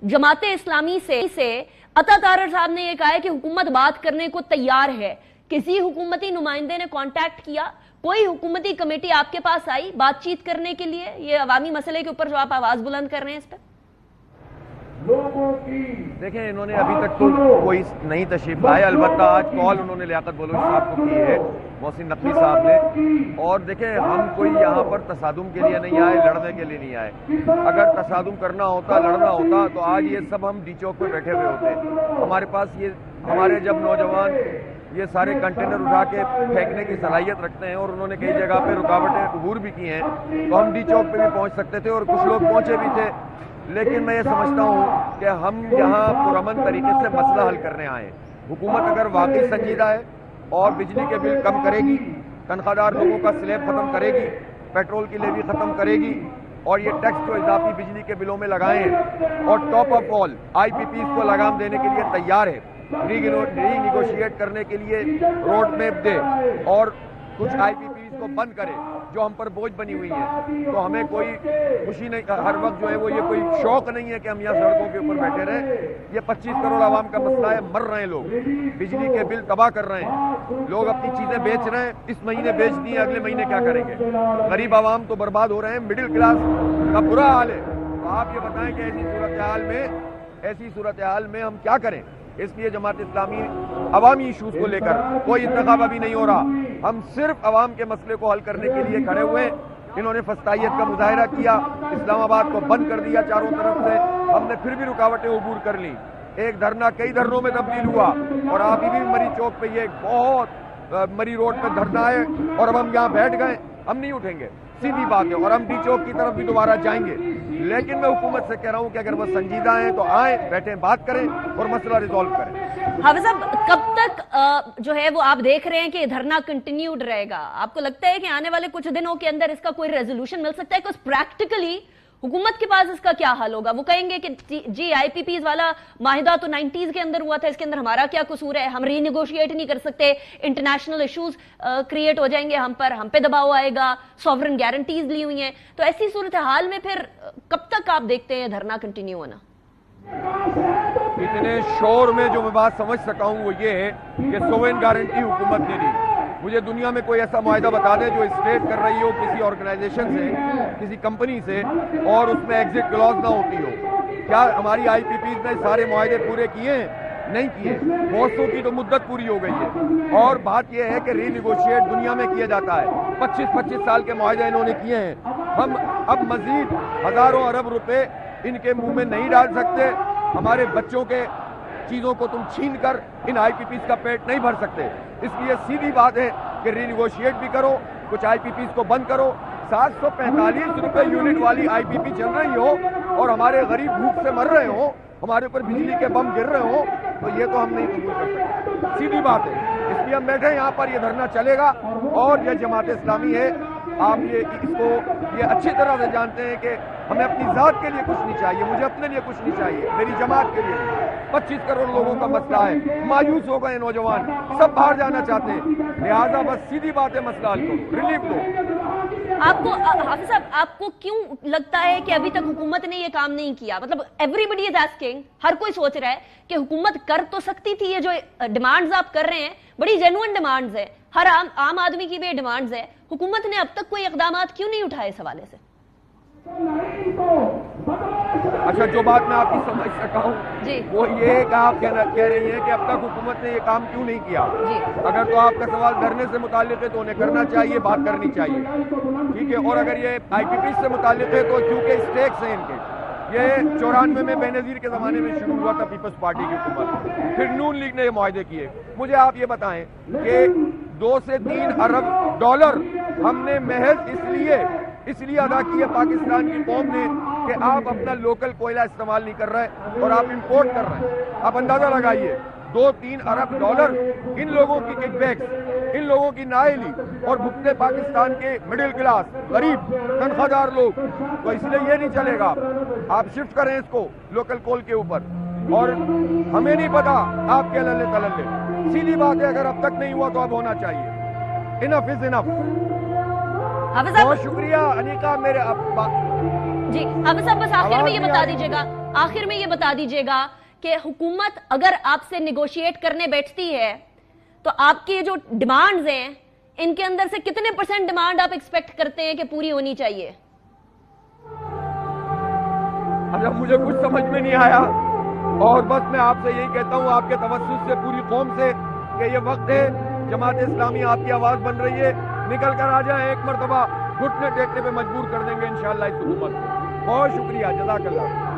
जमात इस्लामी से अता तारर साहब ने यह कहा है कि हुकूमत बात करने को तैयार है। किसी हुकूमती नुमाइंदे ने कांटेक्ट किया, कोई हुकूमती कमेटी आपके पास आई बातचीत करने के लिए? ये अवामी मसले के ऊपर जो आप आवाज बुलंद कर रहे हैं इस पर देखें, इन्होंने अभी तक तो कोई नहीं तशरीफ लाए। अलबत्ता आज कॉल उन्होंने लियाकत बलोच साहब को की है, मोहसिन नकवी साहब ने। और देखें, हम कोई यहाँ पर तसादुम के लिए नहीं आए, लड़ने के लिए नहीं आए। अगर तसादुम करना होता, लड़ना होता तो आज ये सब हम डी चौक पे बैठे हुए होते। हमारे पास ये हमारे जब नौजवान ये सारे कंटेनर उठा के फेंकने की सलाहियत रखते हैं और उन्होंने कई जगह पे रुकावटें अबूर भी की हैं, तो हम डी चौक पे भी पहुँच सकते थे और कुछ लोग पहुँचे भी थे। लेकिन मैं ये समझता हूँ कि हम यहाँ पुरअमन तरीके से मसला हल करने आए। हुकूमत अगर वाकई संजीदा है और बिजली के बिल कम करेगी, तनख्वाहदार लोगों का स्लैब खत्म करेगी, पेट्रोल की लेवी खत्म करेगी और ये टैक्स जो इजाफी बिजली के बिलों में लगाए और टॉप अप ऑल IPPs को लगाम देने के लिए तैयार है, रीनिगोशिएट करने के लिए रोड मैप दे और कुछ IPPs को बंद करे जो हम पर बोझ बनी हुई है, तो हमें कोई खुशी नहीं, हर वक्त जो है वो ये कोई शौक नहीं है कि हम यहाँ सड़कों के ऊपर बैठे रहें। ये 25 करोड़ आवाम का मसला है, मर रहे हैं लोग, बिजली के बिल तबाह कर रहे हैं, लोग अपनी चीजें बेच रहे हैं, इस महीने बेच दी, अगले महीने क्या करेंगे? गरीब आवाम तो बर्बाद हो रहे हैं, मिडिल क्लास का बुरा हाल है। तो आप ये बताएं कि ऐसी सूरत हाल में हम क्या करें? इसलिए जमात इस्लामी अवामी इशूज को लेकर कोई इंतखाब अभी नहीं हो रहा, हम सिर्फ अवाम के मसले को हल करने के लिए खड़े हुए। इन्होंने फस्तायत का मुजाहरा किया, इस्लामाबाद को बंद कर दिया चारों तरफ से, हमने फिर भी रुकावटें अबूर कर ली। एक धरना कई धरनों में तब्दील हुआ और अभी भी मरी चौक पे ये बहुत मरी रोड पे धरना है और अब हम यहाँ बैठ गए, हम नहीं उठेंगे, सीधी बात है। और हम डी चौक की तरफ भी दोबारा जाएंगे। लेकिन मैं हुकूमत से कह रहा हूं कि अगर वो संजीदा हैं तो आए, बैठे, बात करें और मसला रिजॉल्व करें। हाफिज साहब, कब तक जो है वो आप देख रहे हैं कि धरना कंटिन्यूड रहेगा? आपको लगता है कि आने वाले कुछ दिनों के अंदर इसका कोई रेजोल्यूशन मिल सकता है? कुछ प्रैक्टिकली हुकूमत के पास इसका क्या हल होगा? वो कहेंगे कि जी IPPs वाला माहिदा तो 90s के अंदर हुआ था, इसके अंदर हमारा क्या कसूर है, हम रीनिगोशिएट नहीं कर सकते, इंटरनेशनल इश्यूज क्रिएट हो जाएंगे, हम पे दबाव आएगा, सॉवरेन गारंटीज ली हुई हैं। तो ऐसी सूरत हाल में फिर कब तक आप देखते हैं धरना कंटिन्यू होना? इतने शोर में जो मैं बात समझ सका हूं वो ये है कि सॉवरेन गारंटी हुकूमत ने दी। मुझे दुनिया में कोई ऐसा मुआहिदा बता दे जो स्टेट कर रही हो किसी ऑर्गेनाइजेशन से, किसी कंपनी से, और उसमें एग्जिट क्लॉज ना होती हो। क्या हमारी IPPs ने सारे मुआहिदे पूरे किए हैं? नहीं किए। बहुत सौ की तो मुद्दत पूरी हो गई है। और बात यह है कि रीनिगोशिएट दुनिया में किया जाता है, 25-25 साल के मुआहिदे इन्होंने किए हैं। हम अब मजीद हजारों अरब रुपए इनके मुंह में नहीं डाल सकते। हमारे बच्चों के चीजों को तुम छीन कर इन IPPs का पेट नहीं भर सकते। इसलिए सीधी बात है कि रीनिगोशिएट भी करो, कुछ IPPs को बंद करो। 745 रुपए यूनिट वाली IPP चल रही हो और हमारे गरीब भूख से मर रहे हो, हमारे ऊपर बिजली के बम गिर रहे हो, तो ये तो हम नहीं कबूल कर सकते। सीधी बात है। इसलिए हम बैठे यहाँ पर, ये धरना चलेगा और ये जमात इस्लामी है। आप ये अच्छी तरह से जानते हैं कि हमें अपनी जात के लिए कुछ नहीं चाहिए, मुझे अपने लिए कुछ नहीं चाहिए, मेरी जमात के लिए। 25 करोड़ लोगों का मसला है, मायूस हो गए नौजवान, सब बाहर जाना चाहते हैं। लिहाजा बस सीधी बात है, मसला हल करो, रिलीफ दो। आपको हाफिज साहब, आपको क्यों लगता है कि अभी तक हुकूमत ने ये काम नहीं किया? मतलब एवरीबडी इज आस्किंग, हर कोई सोच रहा है कि हुकूमत कर तो सकती थी। ये जो डिमांड्स आप कर रहे हैं बड़ी जेन्युइन डिमांड्स है, हर आम आदमी की भी डिमांड्स है। हुकूमत ने अब तक कोई इक़दामात क्यों नहीं उठाए इस हवाले से? अच्छा, जो बात मैं आपकी समझ सका हूँ वो ये है कि आप कह रही हैं कि अब तक हुकूमत ने ये काम क्यों नहीं किया। अगर तो आपका सवाल धरने से मुताल्लिक है तो उन्हें करना चाहिए, बात करनी चाहिए, ठीक है। और अगर ये IPPs से मुताल्लिक है तो क्योंकि स्टेक्स हैं इनके, ये 94 में बेनजीर के जमाने में शुरू हुआ था पीपल्स पार्टी की हुकूमत, फिर नून लीग ने ये मुआहिदे किए। मुझे आप ये बताएं कि 2 से 3 अरब डॉलर हमने महज इसलिए अदा किए पाकिस्तान की कौम ने कि आप अपना लोकल कोयला इस्तेमाल नहीं कर रहे और आप इंपोर्ट कर रहे हैं। आप अंदाजा लगाइए, 2-3 अरब डॉलर इन लोगों की किकबैक्स, इन लोगों की नाअहली और भुगते पाकिस्तान के मिडिल क्लास गरीब तनख्वाहदार लोग। तो इसलिए ये नहीं चलेगा, आप शिफ्ट करें इसको लोकल कोल के ऊपर। और हमें नहीं पता आपके लल्ले तलल्ले, सीधी बात है, अगर अब तक नहीं हुआ तो अब होना चाहिए। Enough is enough. बहुत शुक्रिया अनिका मेरे जी। हाफिज साहब, बस आखिर में ये बता दीजिएगा آخر میں یہ بتا دیجئے گا کہ حکومت اگر آپ سے نیگوشیٹ کرنے بیٹھتی ہے تو آپ کی جو ڈیمانڈز ہیں ان کے اندر سے کتنے % ڈیمانڈ آپ ایکسپیکٹ کرتے ہیں کہ پوری ہونی چاہیے؟ اب مجھے کچھ سمجھ میں نہیں آیا، اور بس میں آپ سے یہی کہتا ہوں آپ کے توسط سے پوری قوم سے کہ یہ وقت ہے، جماعت اسلامی آپ کی آواز بن رہی ہے، نکل کر آ جائیں، ایک مرتبہ گھٹنے ٹیکنے پہ مجبور کر دیں گے انشاءاللہ اس حکومت کو۔ بہت شکریہ، جزاک اللہ۔